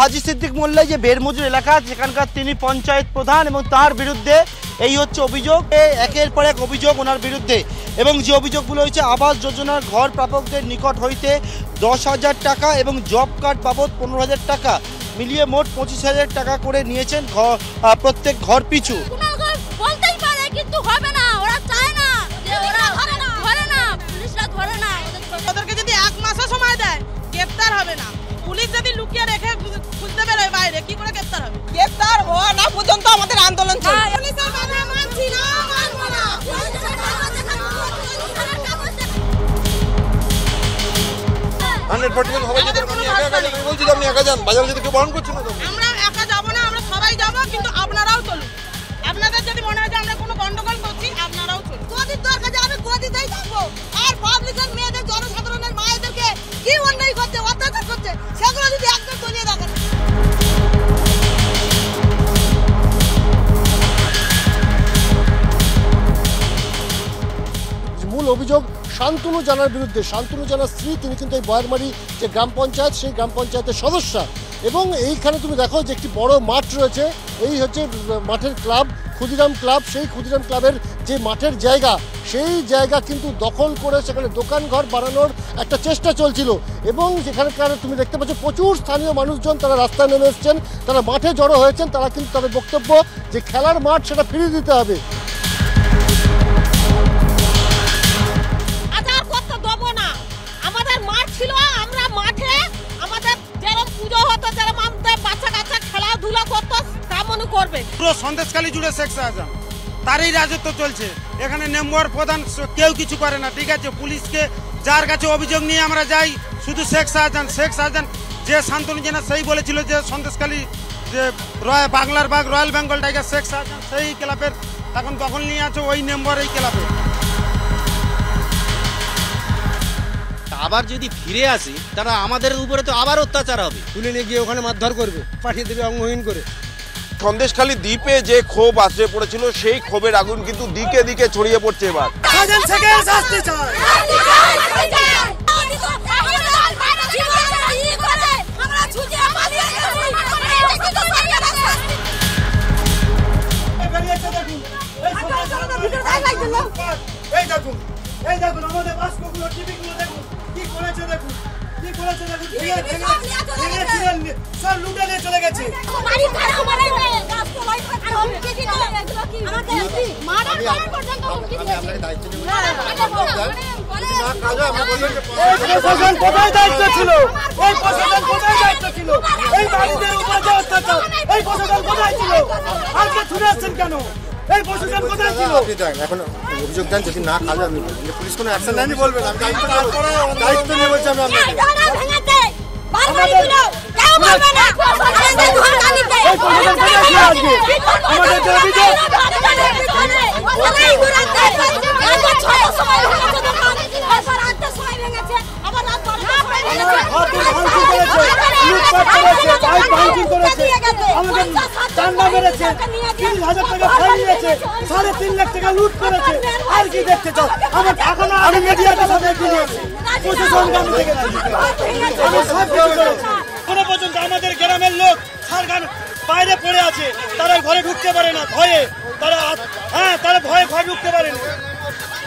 হাজী সিদ্দিক মোল্লাই যে বেরমজুর এলাকা যেখানকার তিনি পঞ্চায়েত প্রধান এবং তার বিরুদ্ধে এই হচ্ছে অভিযোগ, একের পর এক অভিযোগ ওনার বিরুদ্ধে। এবং যে অভিযোগগুলো হয়েছে আবাস যোজনার ঘর প্রাপকদের নিকট হইতে 10,000 টাকা এবং জব কার্ড বাবদ 15,000 টাকা মিলিয়ে মোট 25,000 টাকা করে নিয়েছেন প্রত্যেক ঘর পিছু। বলতেই পারে কিন্তু হবে না, ওরা চায় না যে ওরা ধরে না, পুলিশরা ধরে না। ওদেরকে যদি 1 মাসও সময় দেয় গ্রেফতার হবে না। পুলিশ যদি লুকিয়ে রেখে খুঁজতে বেরোয় বাইরে কি করে গ্রেফতার হবে? গ্রেফতার হওয়া না পর্যন্ত আমাদের আন্দোলন চলবে। পুলিশের বাধা মানছি না, মানব না। আমরা একা যাব না, আমরা সবাই যাব, কিন্তু আপনারাও চলুন। আপনাদের যদি মনে হয় যে আমরা কোনো গন্ডগোল করছি আপনারাও চলুন। গদির দরকার আমি গদিতেই থাকবো। আর পাবলিকের মেয়েদের জনসাধারণের মায়েদেরকে কি অন্যায় করছে, অত্যাচার করছে, সেগুলো যদি একদম তলিয়ে রাখেন। মূল অভিযোগ শান্তনু জানার বিরুদ্ধে। শান্তনু জানার স্ত্রী, তিনি কিন্তু এই বয়ারমারি যে গ্রাম পঞ্চায়েত সেই গ্রাম পঞ্চায়েতের সদস্যা। এবং এইখানে তুমি দেখো যে একটি বড় মাঠ রয়েছে, এই হচ্ছে মাঠের ক্লাব ক্ষুদিরাম ক্লাব। সেই ক্ষুদিরাম ক্লাবের যে মাঠের জায়গা সেই জায়গা কিন্তু দখল করে সেখানে দোকান ঘর বানানোর একটা চেষ্টা চলছিল। এবং যেখানকার তুমি দেখতে পাচ্ছ প্রচুর স্থানীয় মানুষজন তারা রাস্তায় নেমে এসছেন, তারা মাঠে জড়ো হয়েছেন। তারা কিন্তু তাদের বক্তব্য যে খেলার মাঠ সেটা ফিরিয়ে দিতে হবে। পুরো সন্দেশখালী জুড়ে শেখ শাহজাহান তারই রাজত্ব চলছে। এখানে মেম্বার প্রধান কেউ কিছু করে না, ঠিক আছে। পুলিশকে যার কাছে অভিযোগ নিয়ে আমরা যাই শুধু শেখ শাহজাহান যে শান্তনু জানা সেই বলেছিল যে সন্দেশখালী যে বাংলার বাঘ রয়্যাল বেঙ্গল টাইগার শেখ শাহজাহান সেই ক্লাবের এখন দখল নিয়ে আছে ওই মেম্বার এই ক্লাবে। আবার যদি ফিরে আসি তারা আমাদের উপরে তো আবার অত্যাচার হবে, তুলে নিয়ে গিয়ে ওখানে মারধর করবে, পাঠিয়ে দেবে অঙ্গহীন করে। সন্দেশখালী দ্বীপে যে ক্ষোভ আশ্রয় পড়েছিল সেই ক্ষোভের আগুন কিন্তু দিকে দিকে ছড়িয়ে পড়ছে এবার। এখন অভিযোগ দেন, যদি না কাজ আমি পুলিশ কোনো অ্যাকশন নেয়নি বলবেন, আমি দায়িত্ব নিয়ে বলছি আমি আমাদের গ্রামের লোক বাইরে পড়ে আছে, তারা ঘরে ঢুকতে পারে না ভয়ে, তারা ভয়ে ঘরে ঢুকতে পারে না।